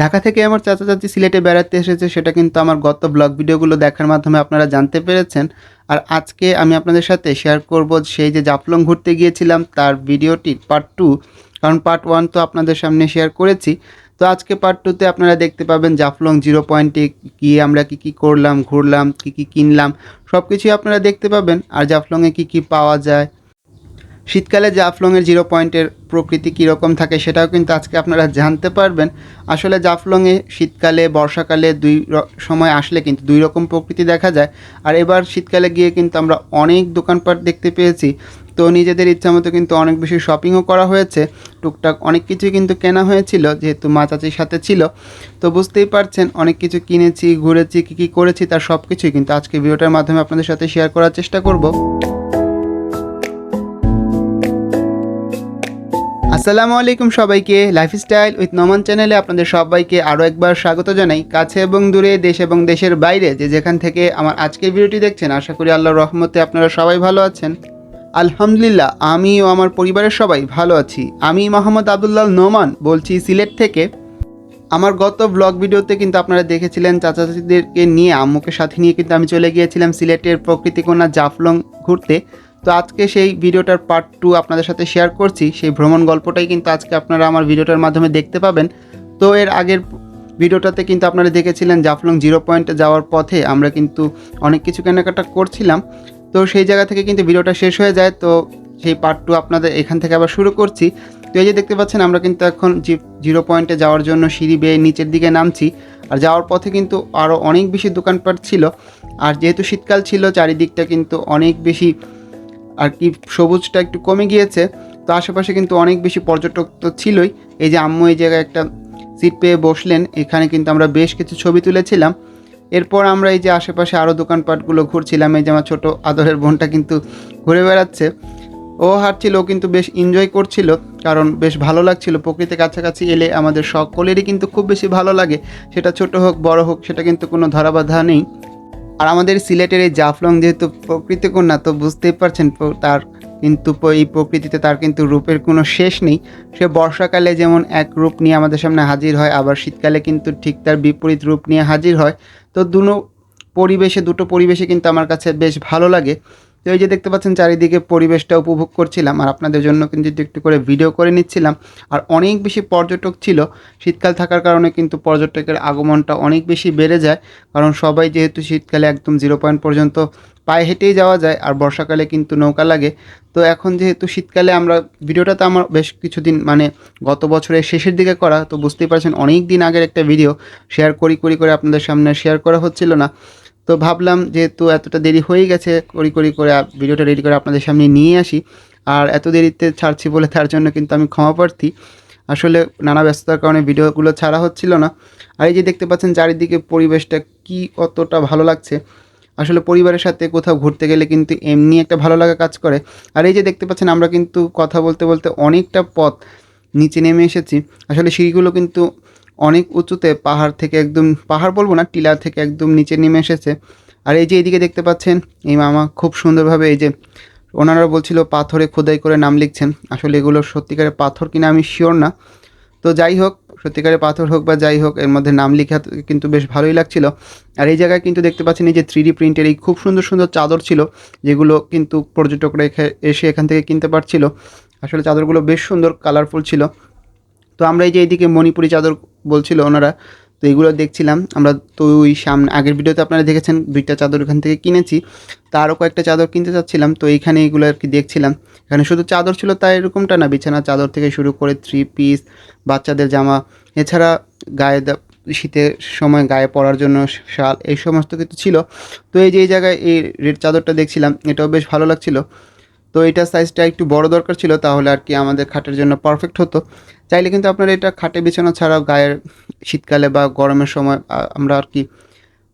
ঢাকা থেকে আমার চাচা চাচি সিলেটে বেড়াতে এসেছে, সেটা কিন্তু আমার গত ব্লগ ভিডিওগুলো দেখার মাধ্যমে আপনারা জানতে পেরেছেন। আর আজকে আমি আপনাদের সাথে শেয়ার করব সেই যে জাফলং ঘুরতে গিয়েছিলাম তার ভিডিওটি পার্ট 2। কারণ পার্ট 1 তো আপনাদের সামনে শেয়ার করেছি। তো আজকে পার্ট 2তে আপনারা দেখতে পাবেন জাফলং জিরো পয়েন্টে গিয়ে আমরা কী করলাম, ঘুরলাম, কী কিনলাম, সব কিছুই আপনারা দেখতে পাবেন। আর জাফলংয়ে কী পাওয়া যায়, শীতকালে জাফলংয়ের জিরো পয়েন্টের প্রকৃতি কীরকম থাকে সেটাও কিন্তু আজকে আপনারা জানতে পারবেন। আসলে জাফলংয়ে শীতকালে বর্ষাকালে সময় আসলে কিন্তু দুই রকম প্রকৃতি দেখা যায়। আর এবার শীতকালে গিয়ে কিন্তু আমরা অনেক দোকানপাট দেখতে পেয়েছি। তো নিজেদের ইচ্ছা মতো কিন্তু অনেক বেশি শপিংও করা হয়েছে, টুকটাক অনেক কিছুই কিন্তু কেনা হয়েছিল যেহেতু মা চাচির সাথে ছিল। তো বুঝতেই পারছেন অনেক কিছু কিনেছি, ঘুরেছি, কী করেছি তার সব কিছুই কিন্তু আজকে ভিডিওটার মাধ্যমে আপনাদের সাথে শেয়ার করার চেষ্টা করব। আসসালামু আলাইকুম সবাইকে, লাইফস্টাইল উইথ নোমান চ্যানেলে আপনাদের সবাইকে আরও একবার স্বাগত জানাই। কাছে এবং দূরে, দেশ এবং দেশের বাইরে যে যেখান থেকে আমার আজকের ভিডিওটি দেখছেন, আশা করি আল্লাহর রহমতে আপনারা সবাই ভালো আছেন। আলহামদুলিল্লাহ, আমি ও আমার পরিবারের সবাই ভালো আছি। আমি মোহাম্মদ আব্দুল্লাহ নোমান বলছি সিলেট থেকে। আমার গত ব্লগ ভিডিওতে কিন্তু আপনারা দেখেছিলেন চাচা চাচিদেরকে নিয়ে, আম্মুকে সাথে নিয়ে কিন্তু আমি চলে গিয়েছিলাম সিলেটের প্রকৃতিকন্যা জাফলং ঘুরতে। তো আজকে সেই ভিডিওটার পার্ট 2 আপনাদের সাথে শেয়ার করছি। সেই ভ্রমণ গল্পটাই কিন্তু আজকে আপনারা আমার ভিডিওটার মাধ্যমে দেখতে পাবেন। তো এর আগের ভিডিওটাতে কিন্তু আপনারা দেখেছিলেন জাফলং জিরো পয়েন্টে যাওয়ার পথে আমরা কিন্তু অনেক কিছু কেনাকাটা করছিলাম। তো সেই জায়গা থেকে কিন্তু ভিডিওটা শেষ হয়ে যায়। তো সেই পার্ট 2 আপনাদের এখান থেকে আবার শুরু করছি। তো এই যে দেখতে পাচ্ছেন আমরা কিন্তু এখন জিরো পয়েন্টে যাওয়ার জন্য সিঁড়ি বেয়ে নিচের দিকে নামছি। আর যাওয়ার পথে কিন্তু আরও অনেক বেশি দোকানপাট ছিল। আর যেহেতু শীতকাল ছিল, চারিদিকটা কিন্তু অনেক বেশি আর কি সবুজটা একটু কমে গিয়েছে। তো আশেপাশে কিন্তু অনেক বেশি পর্যটক তো ছিলই। এই যে আম্মু এই জায়গায় একটা সিট পেয়ে বসলেন, এখানে কিন্তু আমরা বেশ কিছু ছবি তুলেছিলাম। এরপর আমরা এই যে আশেপাশে আরও দোকানপাটগুলো ঘুরছিলাম। এই যে আমার ছোটো আদরের বোনটা কিন্তু ঘুরে বেড়াচ্ছে, ও হাঁটছিল, ও কিন্তু বেশ এনজয় করছিল, কারণ বেশ ভালো লাগছিল। প্রকৃতির কাছাকাছি এলে আমাদের সকলেরই কিন্তু খুব বেশি ভালো লাগে, সেটা ছোট হোক বড় হোক, সেটা কিন্তু কোনো ধরাবাধা নেই। আর আমাদের সিলেটের এই জাফলং যেহেতু প্রকৃতিকন্যা, তো বুঝতেই পারছেন তার কিন্তু এই প্রকৃতিতে তার কিন্তু রূপের কোনো শেষ নেই। সে বর্ষাকালে যেমন এক রূপ নিয়ে আমাদের সামনে হাজির হয়, আবার শীতকালে কিন্তু ঠিক তার বিপরীত রূপ নিয়ে হাজির হয়। তো দুটো পরিবেশে কিন্তু আমার কাছে বেশ ভালো লাগে। তো এই যে দেখতে পাচ্ছেন চারিদিকে পরিবেশটা উপভোগ করছিলাম, আর আপনাদের জন্য কিন্তু একটু করে ভিডিও করে নিচ্ছিলাম। আর অনেক বেশি পর্যটক ছিল, শীতকাল থাকার কারণে কিন্তু পর্যটকের আগমনটা অনেক বেশি বেড়ে যায়। কারণ সবাই যেহেতু শীতকালে একদম জিরো পয়েন্ট পর্যন্ত পায়ে হেঁটেই যাওয়া যায়, আর বর্ষাকালে কিন্তু নৌকা লাগে। তো এখন যেহেতু শীতকালে আমরা ভিডিওটা তো আমার বেশ কিছুদিন মানে গত বছরের শেষের দিকে করা, তো বুঝতেই পারছেন অনেক দিন আগের একটা ভিডিও শেয়ার করে আপনাদের সামনে শেয়ার করা হচ্ছিল না। তো ভাবলাম যেহেতু এতটা দেরি হয়ে গেছে, করে ভিডিওটা রেডি করে আপনাদের সামনে নিয়ে আসি। আর এত দেরিতে ছাড়ছি বলে তার জন্য কিন্তু আমি ক্ষমা প্রার্থী। আসলে নানা ব্যস্ততার কারণে ভিডিওগুলো ছাড়া হচ্ছিল না। আর এই যে দেখতে পাচ্ছেন চারিদিকে পরিবেশটা কি কতটা ভালো লাগছে। আসলে পরিবারের সাথে কোথাও ঘুরতে গেলে কিন্তু এমনি একটা ভালো লাগা কাজ করে। আর এই যে দেখতে পাচ্ছেন আমরা কিন্তু কথা বলতে বলতে অনেকটা পথ নিচে নেমে এসেছি। আসলে সিঁড়িগুলো কিন্তু অনেক উঁচুতে, পাহাড় থেকে একদম, পাহাড় বলবো না, টিলা থেকে একদম নিচে নেমে এসেছে। আর এই যে এইদিকে দেখতে পাচ্ছেন এই মামা খুব সুন্দরভাবে, এই যে ওনারা বলছিল পাথরে খোদাই করে নাম লিখছেন। আসলে এগুলো সত্যিকারের পাথর কিনা আমি শিওর না। তো যাই হোক, সত্যিকারের পাথর হোক বা যাই হোক, এর মধ্যে নাম লেখা কিন্তু বেশ ভালোই লাগছিল। আর এই জায়গায় কিন্তু দেখতে পাচ্ছেন এই যে 3D প্রিন্টের এই খুব সুন্দর সুন্দর চাদর ছিল, যেগুলো কিন্তু পর্যটকরা এসে এখান থেকে কিনতে পারছিল। আসলে চাদরগুলো বেশ সুন্দর, কালারফুল ছিল। তো আমরা এই যে এইদিকে মণিপুরি চাদর বলছিল ওনারা, তো এগুলো দেখছিলাম আমরা। তো ওই সামনে আগের ভিডিওতে আপনারা দেখেছেন 2টা চাদর এখান থেকে কিনেছি। তো আরও কয়েকটা চাদর কিনতে চাচ্ছিলাম, তো এইখানে এগুলো আর কি দেখছিলাম। এখানে শুধু চাদর ছিল তাই এরকমটা না, বিছানা চাদর থেকে শুরু করে 3 পিস, বাচ্চাদের জামা, এছাড়া গায়ে শীতের সময় গায়ে পরার জন্য শাল, এই সমস্ত কিছু ছিল। তো এই যে এই জায়গায় এই রেড চাদরটা দেখছিলাম, এটাও বেশ ভালো লাগছিল। তো এটার সাইজটা একটু বড় দরকার ছিল, তাহলে আর কি আমাদের খাটের জন্য পারফেক্ট হতো। চাইলে কিন্তু আপনারা এটা খাটে বিছানা ছাড়াও গায়ের শীতকালে বা গরমের সময় আমরা আর কি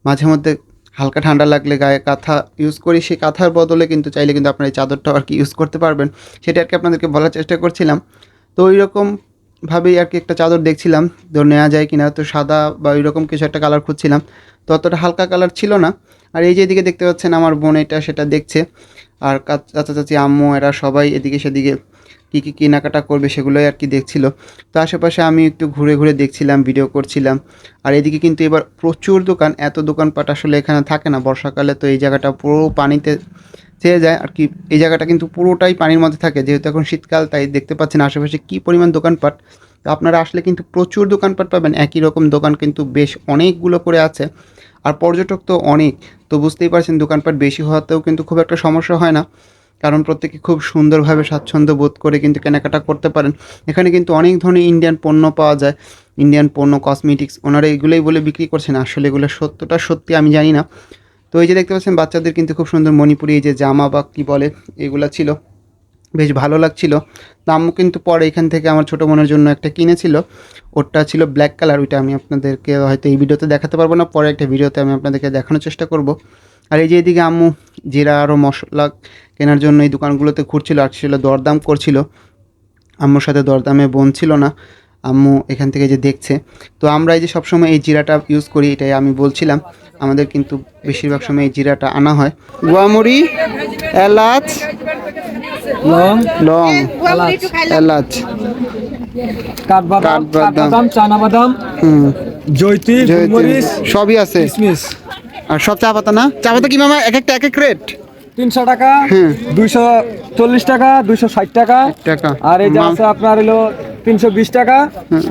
মাঝে মধ্যে হালকা ঠান্ডা লাগলে গায়ে কাঁথা ইউজ করি, সেই কাঁথার বদলে কিন্তু চাইলে কিন্তু আপনারা এই চাদরটাও আর কি ইউজ করতে পারবেন। সেটা আর কি আপনাদেরকে বলার চেষ্টা করছিলাম। তো ওইরকমভাবেই আর কি একটা চাদর দেখছিলাম, তো নেওয়া যায় কিনা। তো সাদা বা ওইরকম কিছু একটা কালার খুঁজছিলাম, তো অতটা হালকা কালার ছিল না। আর এই যে এদিকে দেখতে পাচ্ছেন আমার বোন এটা সেটা দেখছে, আর চাচা চাচি আম্মু এরা সবাই এদিকে সেদিকে কী কী কেনাকাটা করবে সেগুলোই আর কি দেখছিল। তো আশেপাশে আমি একটু ঘুরে ঘুরে দেখছিলাম, ভিডিও করছিলাম। আর এদিকে কিন্তু এবার প্রচুর দোকান, এত দোকানপাট আসলে এখানে থাকে না বর্ষাকালে, তো এই জায়গাটা পুরো পানিতে ছেয়ে যায় আর কি। এই জায়গাটা কিন্তু পুরোটাই পানির মধ্যে থাকে, যেহেতু এখন শীতকাল, তাই দেখতে পাচ্ছেন আশেপাশে কী পরিমাণ দোকানপাট। তো আপনারা আসলে কিন্তু প্রচুর দোকানপাট পাবেন, একই রকম দোকান কিন্তু বেশ অনেকগুলো করে আছে। আর পর্যটক তো অনেক, তো বুঝতেই পারছেন দোকানপাট বেশি হওয়াতেও কিন্তু খুব একটা সমস্যা হয় না, কারণ প্রত্যেকে খুব সুন্দরভাবে স্বাচ্ছন্দ্য বোধ করে কিন্তু কেনাকাটা করতে পারেন। এখানে কিন্তু অনেক ধরনের ইন্ডিয়ান পণ্য পাওয়া যায়, ইন্ডিয়ান পণ্য, কসমেটিক্স, ওনারা এগুলোই বলে বিক্রি করছেন, আসলে এগুলো সত্যটা সত্যি আমি জানি না। তো এই যে দেখতে পাচ্ছেন বাচ্চাদের কিন্তু খুব সুন্দর মণিপুরি এই যে জামা বা কী বলে এগুলা ছিল, বেশ ভালো লাগছিল। তো আম্মু কিন্তু পরে এখান থেকে আমার ছোটো বোনের জন্য একটা কিনেছিল, ওটা ছিল ব্ল্যাক কালার, ওইটা আমি আপনাদেরকে হয়তো এই ভিডিওতে দেখাতে পারবো না, পরে একটা ভিডিওতে আমি আপনাদেরকে দেখানোর চেষ্টা করব। আর এই যে এদিকে আম্মু জিরা আরও মশলা কেনার জন্য এই দোকানগুলোতে ঘুরছিল, আসছিল দরদাম করছিল। আম্মুর সাথে দরদামে বোন ছিল না, আম্মু এখান থেকে যে দেখছে। তো আমরা এই যে সবসময় এই জিরাটা ইউজ করি, এটাই আমি বলছিলাম, আমাদের কিন্তু বেশিরভাগ সময় এই জিরাটা আনা হয়। গোয়ামরি, এলাচ, লং, লং, এলাচ, এলাচ, কাঠবাদাম, কাঠবাদাম, চানা বাদাম, হুম, জৈত্রী, জয়িত্রী, গোলমরিচ, সবই আছে। কিশমিশ। আর সব চা পাতা না, চা পাতা কি মামা এক একটা এক এক রেট? 300 টাকা, হুম। 240 টাকা, 260 টাকা। টাকা আর এই যে আছে আপনার হলো 320 টাকা,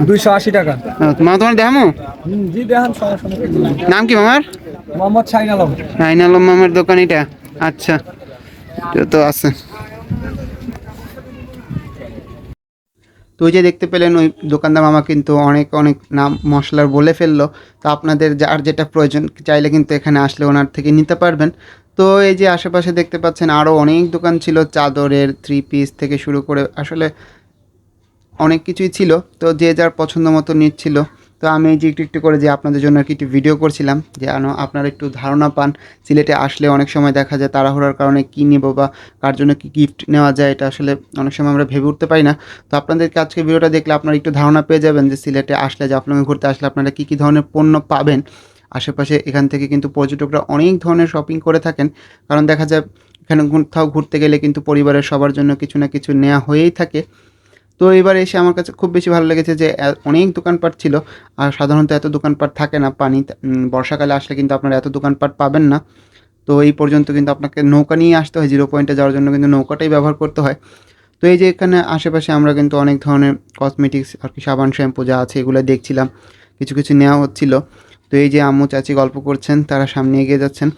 280 টাকা। মামা তোমার দেখামো? জি দেখান, সমস্যা নেই। নাম কি মামার? মোহাম্মদ শাহিন আলম। শাহিন আলম মামার দোকান এটা? আচ্ছা, তো আছে। তো ওই যে দেখতে পেলেন ওই দোকানদার মামা কিন্তু অনেক অনেক নাম মশলার বলে ফেললো। তো আপনাদের যার যেটা প্রয়োজন চাইলে কিন্তু এখানে আসলে ওনার থেকে নিতে পারবেন। তো এই যে আশেপাশে দেখতে পাচ্ছেন আরও অনেক দোকান ছিল, চাদরের, থ্রি পিস থেকে শুরু করে আসলে অনেক কিছুই ছিল। তো যে যার পছন্দ মতো নিচ্ছিল। তো আমি এই যে একটু একটু করে যে আপনাদের জন্য আর কি একটু ভিডিও করছিলাম, যেন আপনারা একটু ধারণা পান সিলেটে আসলে অনেক সময় দেখা যায় তাড়াহুড়ার কারণে কী নেবো বা কার জন্য কী গিফট নেওয়া যায়, এটা আসলে অনেক সময় আমরা ভেবে উঠতে পারি না। তো আপনাদেরকে আজকে ভিডিওটা দেখলে আপনারা একটু ধারণা পেয়ে যাবেন যে সিলেটে আসলে, জাফলংয়ে ঘুরতে আসলে আপনারা কী কী ধরনের পণ্য পাবেন। আশেপাশে এখান থেকে কিন্তু পর্যটকরা অনেক ধরনের শপিং করে থাকেন, কারণ দেখা যায় এখানে কোথাও ঘুরতে গেলে কিন্তু পরিবারের সবার জন্য কিছু না কিছু নেওয়া হয়েই থাকে। তো এবার এসে আমার কাছে খুব বেশি ভালো লেগেছে যে অনেক দোকানপাট ছিল। আর সাধারণত এত দোকানপাট থাকে না, বর্ষাকালে আসলে কিন্তু আপনারা এত দোকানপাট পাবেন না। তো এই পর্যন্ত কিন্তু আপনাকে নৌকা নিয়ে আসতে হয়, জিরো পয়েন্টে যাওয়ার জন্য কিন্তু নৌকাটাই ব্যবহার করতে হয়। তো এই যে এখানে আশেপাশে আমরা কিন্তু অনেক ধরনের কসমেটিক্স আর কি, সাবান, শ্যাম্পু যা আছে এগুলো দেখছিলাম, কিছু কিছু নেওয়া হচ্ছিল। তো এই যে আম্মু চাচি গল্প করছেন, তারা সামনে এগিয়ে যাচ্ছেন।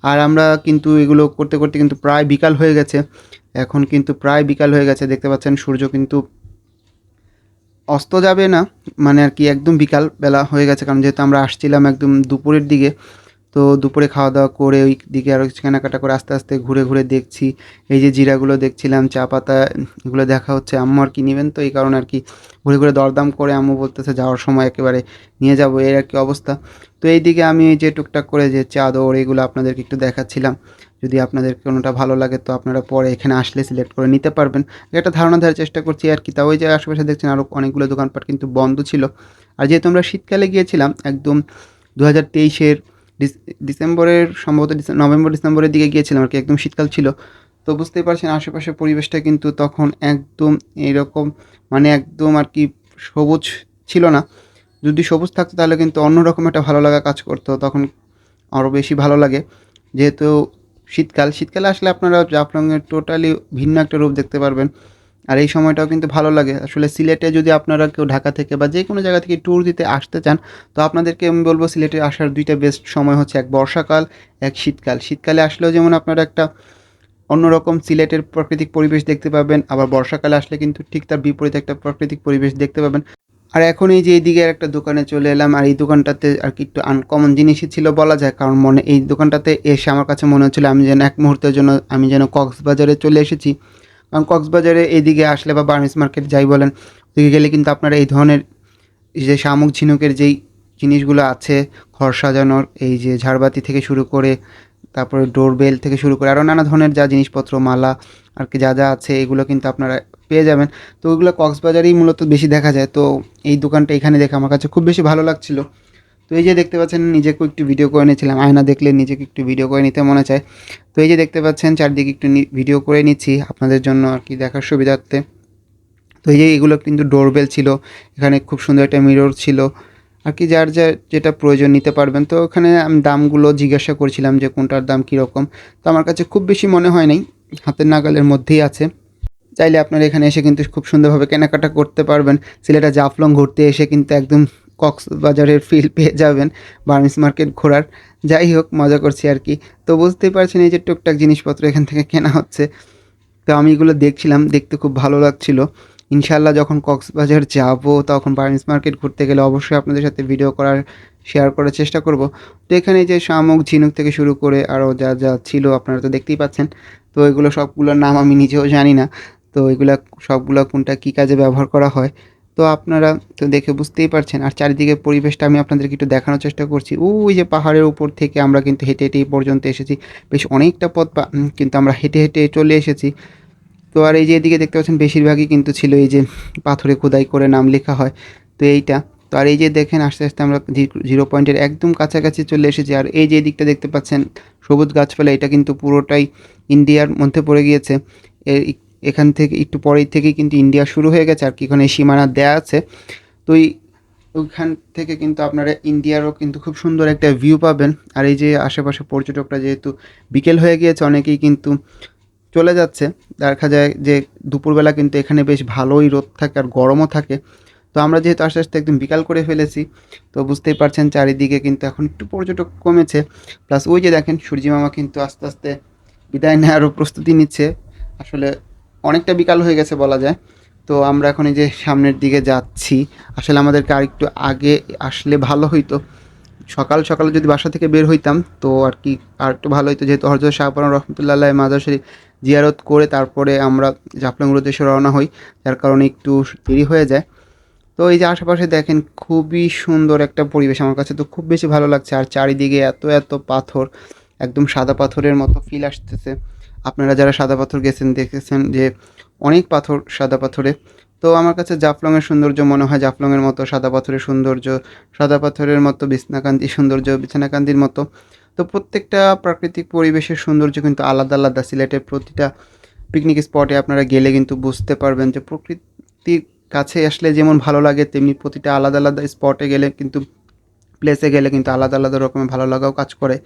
আর আমরা কিন্তু এগুলো করতে করতে কিন্তু প্রায় বিকাল হয়ে গেছে। এখন কিন্তু প্রায় বিকাল হয়ে গেছে, দেখতে পাচ্ছেন সূর্য কিন্তু অস্ত যাবে না, মানে আর কি একদম বিকাল বেলা হয়ে গেছে, কারণ যেহেতু আমরা আসছিলাম একদম দুপুরের দিকে। তো দুপুরে খাওয়া দাওয়া করে ওই দিকে আরও কিছু কেনাকাটা করে আস্তে আস্তে ঘুরে ঘুরে দেখছি, এই যে জিরাগুলো দেখছিলাম, চা পাতা, এগুলো দেখা হচ্ছে। আম্মু আর কি নেবেন, তো এই কারণে আর কি ঘুরে ঘুরে দরদাম করে আম্মু বলতেছে যাওয়ার সময় একেবারে নিয়ে যাবো, এর আর কি অবস্থা। তো এই দিকে আমি এই যে টুকটাক করে যে চাদর এগুলো আপনাদেরকে একটু দেখাচ্ছিলাম, যদি আপনাদের কোনোটা ভালো লাগে তো আপনারা পরে এখানে আসলে সিলেক্ট করে নিতে পারবেন। একটা ধারণা দেওয়ার চেষ্টা করছি আর কি। তা ওই যে আশেপাশে দেখছেন আরও অনেকগুলো দোকানপাট কিন্তু বন্ধ ছিল। আর যেহেতু আমরা শীতকালে গিয়েছিলাম একদম 2023-এর ডিসেম্বরের, সম্ভবত নভেম্বর ডিসেম্বরের দিকে গিয়েছিলাম আর কি, একদম শীতকাল ছিল। তো বুঝতেই পারছেন আশেপাশের পরিবেশটা কিন্তু তখন একদম এইরকম, মানে একদম আর কি সবুজ ছিল না। যদি সবুজ থাকতো তাহলে কিন্তু অন্যরকম একটা ভালো লাগা কাজ করতো, তখন আরও বেশি ভালো লাগে। যেহেতু শীতকালে আসলে আপনারা জাফলংয়ের টোটালি ভিন্ন একটা রূপ দেখতে পারবেন। আর এই সময়টাও কিন্তু ভালো লাগে। আসলে সিলেটে যদি আপনারা কেউ ঢাকা থেকে বা যে কোনো জায়গা থেকে ট্যুর দিতে আসতে চান, তো আপনাদেরকে আমি বলব সিলেটে আসার 2টা বেস্ট সময় হচ্ছে, এক বর্ষাকাল, এক শীতকাল। শীতকালে আসলেও যেমন আপনারা একটা অন্যরকম সিলেটের প্রাকৃতিক পরিবেশ দেখতে পাবেন, আবার বর্ষাকালে আসলে কিন্তু ঠিক তার বিপরীতে একটা প্রাকৃতিক পরিবেশ দেখতে পাবেন। আর এখন এই যে এইদিকে একটা দোকানে চলে এলাম, আর এই দোকানটাতে আর কি একটু আনকমন জিনিসই ছিল বলা যায়, কারণ এই দোকানটাতে এসে আমার কাছে মনে হচ্ছিলো আমি যেন এক মুহূর্তের জন্য আমি যেন কক্সবাজারে চলে এসেছি। কারণ কক্সবাজারে এইদিকে আসলে বা বার্মিজ মার্কেট যাই বলেন, ওদিকে গেলে কিন্তু আপনারা এই ধরনের যে শামুক ঝিনুকের যেই জিনিসগুলো আছে, ঘর সাজানোর এই যে ঝাড়বাতি থেকে শুরু করে, তারপরে ডোরবেল থেকে শুরু করে আরও নানা ধরনের যা জিনিসপত্র, মালা আর কি যা যা আছে এগুলো কিন্তু আপনারা পেয়ে যাবেন। তো ওইগুলো কক্সবাজারেই মূলত বেশি দেখা যায়। তো এই দোকানটা এখানে দেখে আমার কাছে খুব বেশি ভালো লাগছিল। তো এই যে দেখতে পাচ্ছেন নিজেকেও একটু ভিডিও করে নিয়েছিলাম, আয়না দেখলে নিজেকে একটু ভিডিও করে নিতে মনে চায়। তো এই যে দেখতে পাচ্ছেন চারদিকে একটু ভিডিও করে নিচ্ছি আপনাদের জন্য আর কি দেখার সুবিধার্থে। তো এই যে এগুলো কিন্তু ডোরবেল ছিল, এখানে খুব সুন্দর একটা মিরর ছিল আর কি, যার যার যেটা প্রয়োজন নিতে পারবেন। তো ওখানে আমি দামগুলো জিজ্ঞাসা করছিলাম যে কোনটার দাম কীরকম। তো আমার কাছে খুব বেশি মনে হয় নাই, হাতের নাগালের মধ্যেই আছে। চাইলে আপনারা এখানে এসে কিন্তু খুব সুন্দরভাবে কেনাকাটা করতে পারবেন। সিলেটে জাফলং ঘুরতে এসে কিন্তু একদম কক্সবাজারের ফিল পেয়ে যাবেন বার্মিস মার্কেট ঘোরার। যাই হোক, মজা করছি আর কি। তো বুঝতেই পারছেন এই যে টুকটাক জিনিসপত্র এখান থেকে কেনা হচ্ছে। তো আমি এগুলো দেখছিলাম, দেখতে খুব ভালো লাগছিল। ইনশাআল্লাহ যখন কক্সবাজার যাব তখন বার্মিস মার্কেট ঘুরতে গেলে অবশ্যই আপনাদের সাথে ভিডিও করার, শেয়ার করার চেষ্টা করব। তো এখানে যে শামুক, ঝিনুক থেকে শুরু করে আরও যা যা ছিল আপনারা তো দেখতেই পাচ্ছেন। তো এগুলো সবগুলোর নাম আমি নিজেও জানি না। তো এগুলা সবগুলা কোনটা কী কাজে ব্যবহার করা হয়, তো আপনারা তো দেখে বুঝতেই পারছেন। আর চারিদিকের পরিবেশটা আমি আপনাদেরকে একটু দেখানোর চেষ্টা করছি। ওই যে পাহাড়ের উপর থেকে আমরা কিন্তু হেঁটে হেঁটে এই পর্যন্ত এসেছি। বেশ অনেকটা পথ কিন্তু আমরা হেঁটে হেঁটে চলে এসেছি। তো আর এই যে এদিকে দেখতে পাচ্ছেন বেশিরভাগই কিন্তু ছিল এই যে পাথরে খোদাই করে নাম লেখা হয়, তো এইটা। তো আর এই যে দেখেন আস্তে আস্তে আমরা জিরো পয়েন্টের একদম কাছাকাছি চলে এসেছি। আর এই যে এদিকটা দেখতে পাচ্ছেন সবুজ গাছপালা, এটা কিন্তু পুরোটাই ইন্ডিয়ার মধ্যে পড়ে গিয়েছে। এর এখান থেকে একটু পরেই থেকেই কিন্তু ইন্ডিয়া শুরু হয়ে গেছে আর কি, ওখানে সীমানা দেয়া আছে। তো ওইখান থেকে কিন্তু আপনারা ইন্ডিয়ারও কিন্তু খুব সুন্দর একটা ভিউ পাবেন। আর এই যে আশেপাশে পর্যটকরা যেহেতু বিকেল হয়ে গিয়েছে, অনেকেই কিন্তু চলে যাচ্ছে। দেখা যায় যে দুপুরবেলা কিন্তু এখানে বেশ ভালোই রোদ থাকে আর গরমও থাকে। তো আমরা যেহেতু আস্তে আস্তে একদম বিকাল করে ফেলেছি, তো বুঝতেই পারছেন চারিদিকে কিন্তু এখন একটু পর্যটক কমেছে। প্লাস ওই যে দেখেন সূর্যি মামা কিন্তু আস্তে আস্তে বিদায় নেওয়ারও প্রস্তুতি নিচ্ছে। আসলে অনেকটা বিকাল হয়ে গেছে বলা যায়। তো আমরা এখন এই যে সামনের দিকে যাচ্ছি। আসলে আমাদেরকে আরেকটু আগে আসলে ভালো হইতো। সকাল সকালে যদি বাসা থেকে বের হইতাম তো আর কি আর একটু ভালো হইতো, যেহেতু হযরত শাহপরান রহমতুল্লাহ আলাইহি মাজার শরীফ জিয়ারত করে তারপরে আমরা জাফলং উদ্দেশ্যে রওনা হই, যার কারণে একটু দেরি হয়ে যায়। তো এই যে আশেপাশে দেখেন খুবই সুন্দর একটা পরিবেশ, আমার কাছে তো খুব বেশি ভালো লাগছে। আর চারিদিকে এত এত পাথর, একদম সাদা পাথরের মতো ফিল আসতেছে। আপনারা যারা সাদা পাথর গেছেন দেখেছেন যে অনেক পাথর সাদা পাথরে। তো আমার কাছে জাফলংয়ের সৌন্দর্য মনে হয় জাফলংয়ের মতো, সাদা পাথরের সৌন্দর্য সাদা পাথরের মতো, বিছনাকান্দি সৌন্দর্য বিছনাকান্দির মতো। তো প্রত্যেকটা প্রাকৃতিক পরিবেশের সৌন্দর্য কিন্তু আলাদা আলাদা। সিলেটের প্রতিটা পিকনিক স্পটে আপনারা গেলে কিন্তু বুঝতে পারবেন যে প্রকৃতির কাছে আসলে যেমন ভালো লাগে, তেমনি প্রতিটা আলাদা আলাদা স্পটে গেলে কিন্তু, প্লেসে গেলে কিন্তু আলাদা আলাদা রকমের ভালো লাগাও কাজ করে।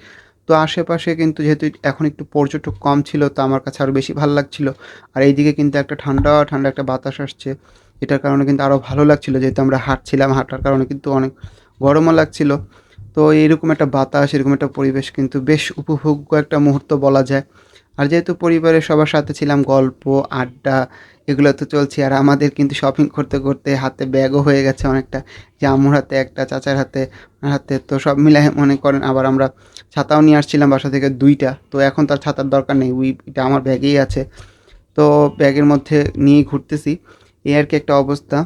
তো আশেপাশে কিন্তু যেহেতু এখন একটু পর্যটক কম ছিল, তো আমার কাছে আরও বেশি ভালো লাগছিল। আর এইদিকে কিন্তু একটা ঠান্ডা ঠান্ডা একটা বাতাস আসছে, এটার কারণে কিন্তু আরও ভালো লাগছিল। যেহেতু আমরা হাঁটছিলাম, হাঁটার কারণে কিন্তু অনেক গরমও লাগছিল। তো এইরকম একটা বাতাস, এরকম একটা পরিবেশ কিন্তু বেশ উপভোগ্য একটা মুহূর্ত বলা যায়। আর যেহেতু পরিবারের সবার সাথে ছিলাম, গল্প আড্ডা এগুলো তো চলছে। আর আমাদের কিন্তু শপিং করতে করতে হাতে ব্যাগও হয়ে গেছে অনেকটা, যে আম্মুর হাতে একটা, চাচার হাতে, আমার হাতে। তো সব মিলায়ে মনে করেন আবার আমরা ছাতাও নিয়ে আসছিলাম বাসা থেকে ২টা। তো এখন তো আর ছাতার দরকার নেই, এটা আমার ব্যাগেই আছে। তো ব্যাগের মধ্যে নিয়েই ঘুরতেছি, এই আর কি একটা অবস্থা।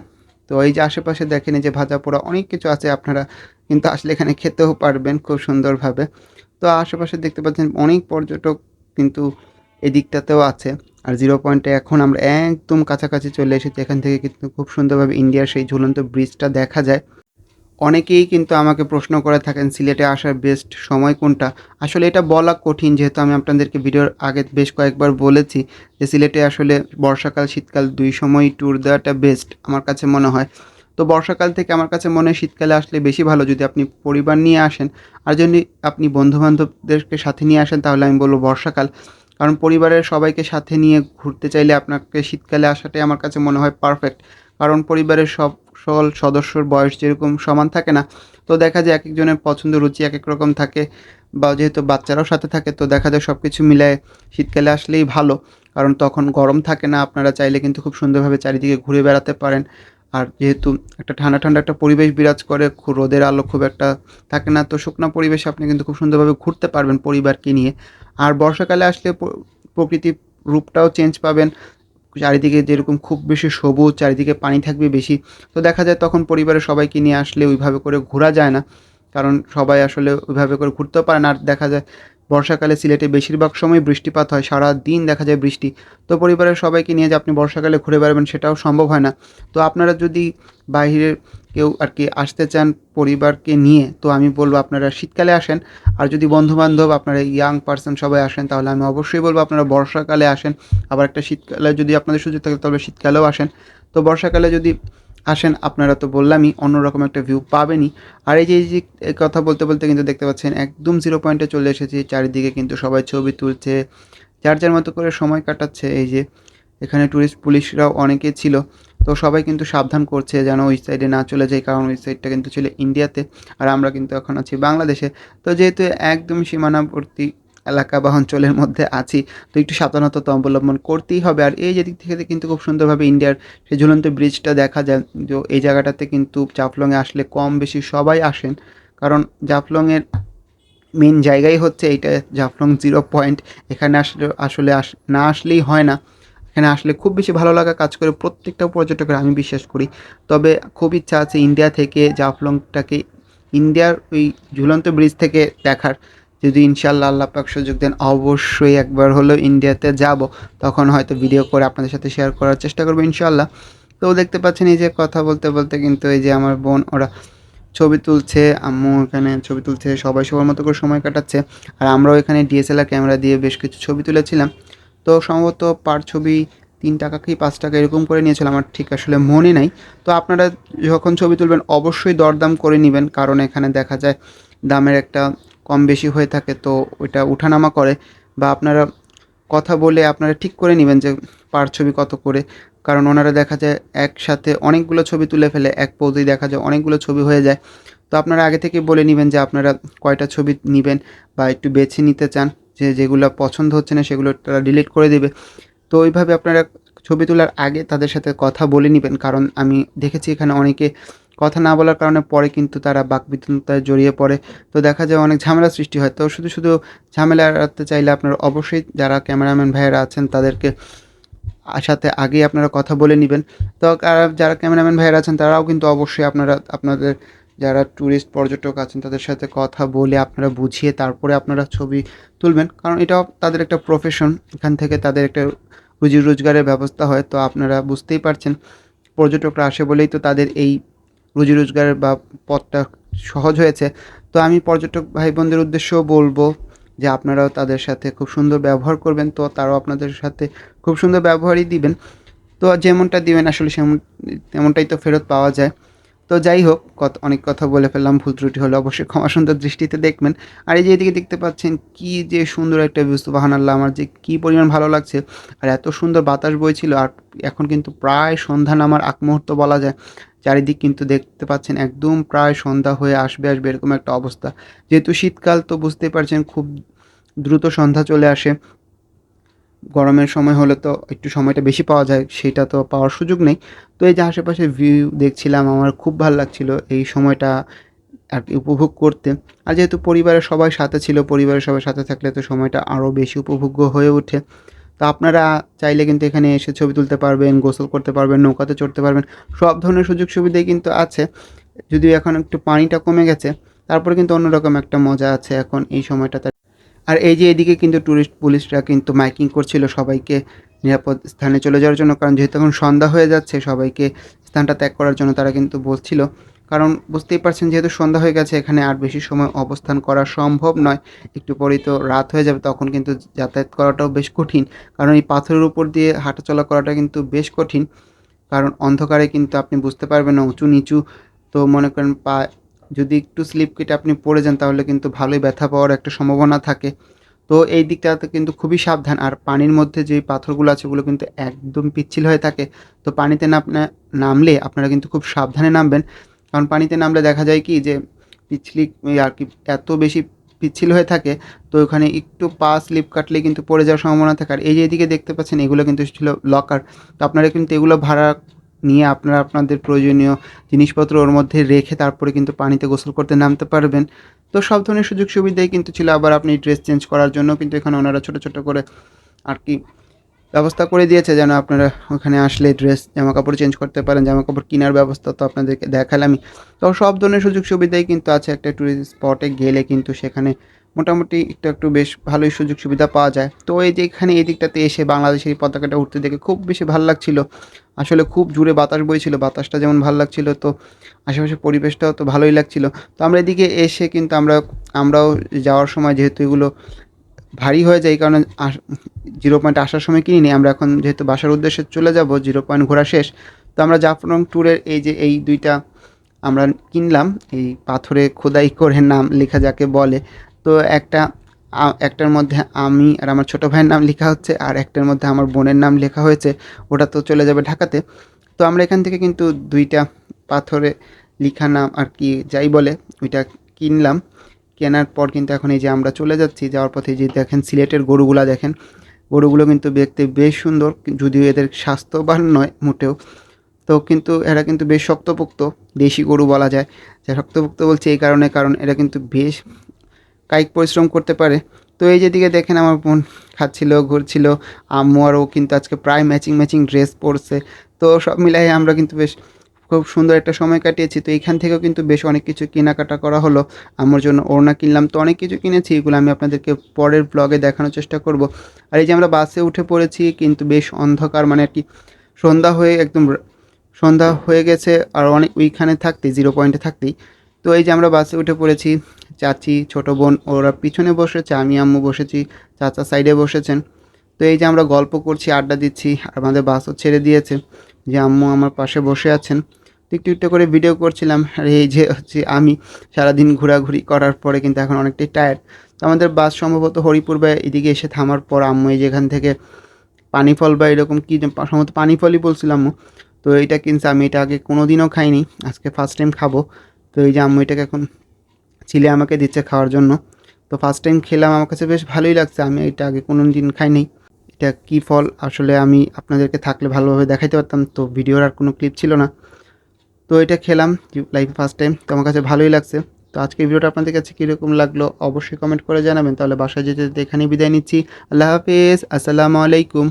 তো এই যে আশেপাশে দেখেন এই যে ভাজা পোড়া অনেক কিছু আছে, আপনারা কিন্তু আসলে এখানে খেতেও পারবেন খুব সুন্দরভাবে। তো আশেপাশে দেখতে পাচ্ছেন অনেক পর্যটক কিন্তু এদিকটাতেও আছে। আর জিরো পয়েন্টে এখন আমরা একদম কাছাকাছি চলে এসেছি, এখান থেকে কিন্তু খুব সুন্দরভাবে ইন্ডিয়ার সেই ঝুলন্ত ব্রিজটা দেখা যায়। অনেকেই কিন্তু আমাকে প্রশ্ন করে থাকেন সিলেটে আসার বেস্ট সময় কোনটা। আসলে এটা বলা কঠিন, যেহেতু আমি আপনাদেরকে ভিডিওর আগে বেশ কয়েকবার বলেছি যে সিলেটে আসলে বর্ষাকাল শীতকাল ২ সময়ই ট্যুর দেওয়াটা বেস্ট আমার কাছে মনে হয়। তো বর্ষাকাল থেকে আমার কাছে মনে হয় শীতকালে আসলে বেশি ভালো, যদি আপনি পরিবার নিয়ে আসেন। আর যদি আপনি বন্ধু-বান্ধবদেরকে সাথে নিয়ে আসেন তাহলে আমি বলব বর্ষাকাল। কারণ পরিবারের সবাইকে সাথে নিয়ে ঘুরতে চাইলে আপনাকে শীতকালে আসাটাই আমার কাছে মনে হয় পারফেক্ট। কারণ পরিবারের সকল সদস্যর বয়স যেরকম সমান থাকে না। তো দেখা যায় একেকজনের পছন্দ রুচি একেক রকম থাকে, বা যেহেতু বাচ্চারাও সাথে থাকে তো দেখা যায় সবকিছু মিলায়ে শীতকালে আসলেই ভালো। কারণ তখন গরম থাকে না, আপনারা চাইলে কিন্তু খুব সুন্দরভাবে চারিদিকে ঘুরে বেড়াতে পারেন। আর যেহেতু একটা ঠান্ডা ঠান্ডা একটা পরিবেশ বিরাজ করে, রোদের আলো খুব একটা থাকে না, তো শুকনা পরিবেশে আপনি কিন্তু খুব সুন্দরভাবে ঘুরতে পারবেন পরিবারকে নিয়ে। আর বর্ষাকালে আসলে প্রকৃতির রূপটাও চেঞ্জ পাবেন। চারিদিকে যেরকম খুব বেশি সবুজ, চারিদিকে পানি থাকবে বেশি। তো দেখা যায় তখন পরিবারের সবাইকে নিয়ে আসলে ওইভাবে করে ঘোরা যায় না। কারণ সবাই আসলে ওইভাবে করে ঘুরতেও পারে না। আর দেখা যায় বর্ষাকালে সিলেটে বেশিরভাগ সময় বৃষ্টিপাত হয়, সারাদিন দেখা যায় বৃষ্টি। তো পরিবারের সবাইকে নিয়ে যে আপনি বর্ষাকালে ঘুরে বেড়াবেন সেটাও সম্ভব হয় না। তো আপনারা যদি বাহিরের কেউ আর কি আসতে চান পরিবারকে নিয়ে, তো আমি বলব আপনারা শীতকালে আসেন। আর যদি বন্ধু-বান্ধব আপনারা ইয়াং পারসন সবাই আসেন তাহলে আমি অবশ্যই বলব আপনারা বর্ষাকালে আসেন। আবার একটা শীতকালে যদি আপনাদের সুযোগ থাকে তাহলে শীতকালেও আসেন। তো বর্ষাকালে যদি আসেন আপনারা তো বললামই অন্যরকম একটা ভিউ পাবেনই। আর এই যে এই কথা বলতে বলতে কিন্তু দেখতে পাচ্ছেন একদম জিরো পয়েন্টে চলে এসেছি। চারিদিকে কিন্তু সবাই ছবি তুলছে, যার যার মতো করে সময় কাটাচ্ছে। এই যে এখানে টুরিস্ট পুলিশরাও অনেকে ছিল, তো সবাই কিন্তু সাবধান করছে যেন ওই সাইডে না চলে যায়, কারণ ওই সাইডটা কিন্তু ছিল ইন্ডিয়াতে আর আমরা কিন্তু এখন আছি বাংলাদেশে। তো যেহেতু একদম সীমানাবর্তী এলাকা বা অঞ্চলের মধ্যে আছি, তো একটু সাবধানতা তো অবলম্বন করতেই হবে। আর এই যে দিক থেকে কিন্তু খুব সুন্দরভাবে ইন্ডিয়ার সেই ঝুলন্ত ব্রিজটা দেখা যায়। তো এই জায়গাটাতে কিন্তু জাফলংয়ে আসলে কম বেশি সবাই আসেন, কারণ জাফলংয়ের মেন জায়গাই হচ্ছে এইটা, জাফলং জিরো পয়েন্ট। এখানে আসলে আসলে না আসলেই হয় না। এখানে আসলে খুব বেশি ভালো লাগা কাজ করে প্রত্যেকটা পর্যটকের, আমি বিশ্বাস করি। তবে খুব ইচ্ছা আছে ইন্ডিয়া থেকে জাফলংটাকে, ইন্ডিয়ার ওই ঝুলন্ত ব্রিজ থেকে দেখার। যদি ইনশাআল্লাহ আল্লাহ পাক সুযোগ দেন, অবশ্যই একবার হলেও ইন্ডিয়াতে যাব। তখন হয়তো ভিডিও করে আপনাদের সাথে শেয়ার করার চেষ্টা করবো ইনশাআল্লাহ। তো দেখতে পাচ্ছেন এই যে কথা বলতে বলতে কিন্তু এই যে আমার বোন ওরা ছবি তুলছে, আম্মু এখানে ছবি তুলছে, সবাই সবার মতো করে সময় কাটাচ্ছে। আর আমরাও এখানে ডিএসএলআর ক্যামেরা দিয়ে বেশ কিছু ছবি তুলেছিলাম। তো সম্ভবত পার ছবি ৩ টাকা কি ৫ টাকা এরকম করে নিয়েছিলাম, আমার ঠিক আসলে মনে নাই। তো আপনারা যখন ছবি তুলবেন অবশ্যই দরদাম করে নিবেন, কারণ এখানে দেখা যায় দামের একটা কম বেশি হয়ে থাকে, তো ওইটা উঠানামা করে। বা আপনারা কথা বলে আপনারা ঠিক করে নিবেন যে পার ছবি কত করে। কারণ ওনারা দেখা যায় একসাথে অনেকগুলো ছবি তুলে ফেলে, এক পোজেই দেখা যায় অনেকগুলো ছবি হয়ে যায়। তো আপনারা আগে থেকেই বলে নিবেন যে আপনারা কয়টা ছবি নিবেন, বা একটু বেছে নিতে চান যে যেগুলো পছন্দ হচ্ছে না সেগুলো তারা ডিলিট করে দিবে। তো ওইভাবে আপনারা ছবি তোলার আগে তাদের সাথে কথা বলে নিবেন, কারণ আমি দেখেছি এখানে অনেকে কথা না বলার কারণে পরে কিন্তু তারা বাকবিতন্ডতায় জড়িয়ে পড়ে। তো দেখা যায় অনেক ঝামেলার সৃষ্টি হয়। তো শুধু ঝামেলা এড়াতে চাইলে আপনারা অবশ্যই যারা ক্যামেরাম্যান ভাইয়েরা আছেন তাদেরকে সাথে আগেই আপনারা কথা বলে নিবেন। তো যারা ক্যামেরাম্যান ভাইয়েরা আছেন তারাও কিন্তু অবশ্যই আপনারা আপনাদের যারা ট্যুরিস্ট পর্যটক আছেন তাদের সাথে কথা বলে আপনারা বুঝিয়ে তারপরে আপনারা ছবি তুলবেন। কারণ এটাও তাদের একটা প্রফেশন। এখান থেকে তাদের একটা রুজি রোজগারের ব্যবস্থা হয়। তো আপনারা বুঝতেই পারছেন, পর্যটকরা আসে বলেই তো তাদের এই রুজি রোজগারের বা পথটা সহজ হয়েছে। তো আমি পর্যটক ভাই বোনদের উদ্দেশ্যেও বলবো যে আপনারাও তাদের সাথে খুব সুন্দর ব্যবহার করবেন, তো তারাও আপনাদের সাথে খুব সুন্দর ব্যবহারই দিবেন। তো যেমনটা দিবেন আসলে তেমনটাই তো ফেরত পাওয়া যায়। তো যাই হোক, অনেক কথা বলে ফেললাম, ভুল ত্রুটি হলে অবশ্যই ক্ষমা সুন্দর দৃষ্টিতে দেখবেন। আর এই যে এদিকে দেখতে পাচ্ছেন কি যে সুন্দর একটা ভিউ, সুবহানাল্লাহ, আমার যে কি পরিমাণ ভালো লাগছে। আর এত সুন্দর বাতাস বইছিল, আর এখন কিন্তু প্রায় সন্ধ্যা নামার আগ মুহূর্ত বলা যায়। চারিদিক কিন্তু দেখতে পাচ্ছেন একদম প্রায় সন্ধ্যা হয়ে আসবে এরকম একটা অবস্থা। যেহেতু শীতকাল তো বুঝতেই পারছেন খুব দ্রুত সন্ধ্যা চলে আসে। গরমের সময় হলে তো একটু সময়টা বেশি পাওয়া যায়, সেটা তো পাওয়ার সুযোগ নেই। তো এই যে আশেপাশে ভিউ দেখছিলাম, আমার খুব ভাল লাগছিল এই সময়টা আর কি উপভোগ করতে। আর যেহেতু পরিবারের সবাই সাথে ছিল, পরিবারের সবাই সাথে থাকলে তো সময়টা আরও বেশি উপভোগ্য হয়ে ওঠে। তো আপনারা চাইলে কিন্তু এখানে এসে ছবি তুলতে পারবেন, গোসল করতে পারবেন, নৌকাতে চড়তে পারবেন। সব ধরনের সুযোগ সুবিধাই কিন্তু আছে। যদিও এখন একটু পানিটা কমে গেছে, তারপরে কিন্তু অন্যরকম একটা মজা আছে এখন এই সময়টাতে। আর এই যে এদিকে কিন্তু টুরিস্ট পুলিশরা কিন্তু মাইকিং করছিল সবাইকে নিরাপদ স্থানে চলে যাওয়ার জন্য, কারণ যেহেতু এখন সন্ধ্যা হয়ে যাচ্ছে সবাইকে স্থানটা ত্যাগ করার জন্য তারা কিন্তু বলছিল। কারণ বুঝতেই পারছেন যেহেতু সন্ধ্যা হয়ে গেছে এখানে আর বেশি সময় অবস্থান করা সম্ভব নয়। একটু পরেই তো রাত হয়ে যাবে, তখন কিন্তু যাতায়াত করাটাও বেশ কঠিন। কারণ এই পাথরের উপর দিয়ে হাঁটাচলা করাটা কিন্তু বেশ কঠিন। কারণ অন্ধকারে কিন্তু আপনি বুঝতে পারবেন না, উঁচু নিচু। তো মনে করেন পা যদি একটু স্লিপ কেটে আপনি পড়ে যান তাহলে কিন্তু ভালোই ব্যথা পাওয়ার একটা সম্ভাবনা থাকে। তো এই দিকটাতে কিন্তু খুবই সাবধান। আর পানির মধ্যে যে পাথরগুলো আছে ওগুলো কিন্তু একদম পিচ্ছিল হয়ে থাকে। তো পানিতে নামলে আপনারা কিন্তু খুব সাবধানে নামবেন। কারণ পানিতে নামলে দেখা যায় কি যে পিছলি আর কি এত বেশি পিচ্ছিল হয়ে থাকে, তো ওখানে একটু পা স্লিপ কাটলে কিন্তু পড়ে যাওয়ার সম্ভাবনা থাকে। আর এই যে এদিকে দেখতে পাচ্ছেন এগুলো কিন্তু ছিল লকার। তো আপনারা কিন্তু এগুলো ভাড়া নিয়ে আপনারা আপনাদের প্রয়োজনীয় জিনিসপত্র ওর মধ্যে রেখে তারপরে কিন্তু পানিতে গোসল করতে নামতে পারবেন। তো সব ধরনের সুযোগ সুবিধাই কিন্তু ছিল। আবার আপনি ড্রেস চেঞ্জ করার জন্য কিন্তু এখানে ওনারা ছোটো ছোটো করে আর কি ব্যবস্থা করে দিয়েছে, যেন আপনারা ওখানে আসলে জামাকাপড় চেঞ্জ করতে পারেন। জামাকাপড় কেনার ব্যবস্থা তো আপনাদেরকে দেখালামই। তো সব ধরনের সুযোগ সুবিধাই কিন্তু আছে। একটা ট্যুরিস্ট স্পটে গেলে কিন্তু সেখানে মোটামুটি একটু বেশ ভালোই সুযোগ সুবিধা পাওয়া যায়। তো এই যে এখানে এই দিকটাতে এসে বাংলাদেশের এই পতাকাটা উঠতে দেখে খুব বেশি ভাল লাগছিল। আসলে খুব জোরে বাতাস বইছিল, বাতাসটা যেমন ভাল লাগছিল, তো আশেপাশের পরিবেশটাও তো ভালোই লাগছিল। তো আমরা এদিকে এসে কিন্তু আমরাও যাওয়ার সময় যেহেতু এগুলো ভারী হয়ে যায়, এই কারণে জিরো পয়েন্টে আসার সময় কিনিনি। আমরা এখন যেহেতু বাসার উদ্দেশ্যে চলে যাব, জিরো পয়েন্ট ঘোরা শেষ, তো আমরা জাফলং ট্যুরের এই যে এই দুইটা আমরা কিনলাম, এই পাথরে খোদাই করে নাম লেখা যাকে বলে। তো একটার মধ্যে আমি আর আমার ছোটো ভাইয়ের নাম লেখা হচ্ছে, আর একটার মধ্যে আমার বোনের নাম লেখা হয়েছে। ওটা তো চলে যাবে ঢাকাতে। তো আমরা এখান থেকে কিন্তু দুইটা পাথরে লেখা নাম আর কি যাই বলে ওইটা কিনলাম। কেনার পর কিন্তু এখন এই যে আমরা চলে যাচ্ছি, যাওয়ার পথে যে দেখেন সিলেটের গরুগুলা দেখেন, গরুগুলো কিন্তু দেখতে বেশ সুন্দর, যদিও এদের স্বাস্থ্যবান নয় মোটেও। তো কিন্তু এরা কিন্তু বেশ শক্তপোক্ত, দেশি গরু বলা যায়। যা শক্তপোক্ত বলছি এই কারণে, কারণ এরা কিন্তু বেশ কায়িক পরিশ্রম করতে পারে। তো এই যেদিকে দেখেন আমার বোন খাচ্ছিল, ঘুরছিল, আম্মু আর ও কিন্তু আজকে প্রায় ম্যাচিং ম্যাচিং ড্রেস পরছে। তো সব মিলাই আমরা কিন্তু বেশ খুব সুন্দর একটা সময় কাটিয়েছি। তো এইখান থেকেও কিন্তু বেশ অনেক কিছু কেনাকাটা করা হলো। আমার জন্য ওড়না কিনলাম, তো অনেক কিছু কিনেছি, এগুলো আমি আপনাদেরকে পরের ব্লগে দেখানোর চেষ্টা করব। আর এই যে আমরা বাসে উঠে পড়েছি, কিন্তু বেশ অন্ধকার, মানে আর কি সন্ধ্যা হয়ে একদম সন্ধ্যা হয়ে গেছে, আর অনেক ওইখানে থাকতেই জিরো পয়েন্টে থাকতেই। তো এই যে আমরা বাসে উঠে পড়েছি, চাচি, ছোটো বোন ওরা পিছনে বসেছে, আমি আম্মু বসেছি, চাচা সাইডে বসেছেন। তো এই যে আমরা গল্প করছি, আড্ডা দিচ্ছি, আর আমাদের বাসও ছেড়ে দিয়েছে, যে আম্মু আমার পাশে বসে আছেন। তো একটু একটু করে ভিডিও করছিলাম। আর এই যে হচ্ছে আমি সারাদিন ঘোরাঘুরি করার পরে কিন্তু এখন অনেকটাই টায়ার্ড। তো আমাদের বাস সম্ভবত হরিপুর বা এদিকে এসে থামার পর আম্মু এই যেখান থেকে পানি ফল বা এরকম কী সম্ভবত পানি ফলই বলছিলাম আম্মু। তো এইটা কিনছে, আমি এটা আগে কোনো দিনও খাইনি, আজকে ফার্স্ট টাইম খাবো। তো এই যে আম্মু এটাকে এখন ছিলে আমাকে দিচ্ছে খাওয়ার জন্য। তো ফার্স্ট টাইম খেলাম, আমার কাছে বেশ ভালোই লাগছে, আমি এটা আগে কোনো দিন খাইনি। এটা কী ফল আসলে আমি আপনাদেরকে থাকলে ভালোভাবে দেখাইতে পারতাম, তো ভিডিওর আর কোনো ক্লিপ ছিল না। তো এটা খেলাম লাইফে ফার্স্ট টাইম, তো আমার কাছে ভালোই লাগছে। তো আজকের ভিডিওটা আপনাদের কাছে কীরকম লাগলো অবশ্যই কমেন্ট করে জানাবেন। তাহলে বাসায় যেতে যেতে এখানেই বিদায় নিচ্ছি। আল্লাহ হাফেজ, আসসালামু আলাইকুম।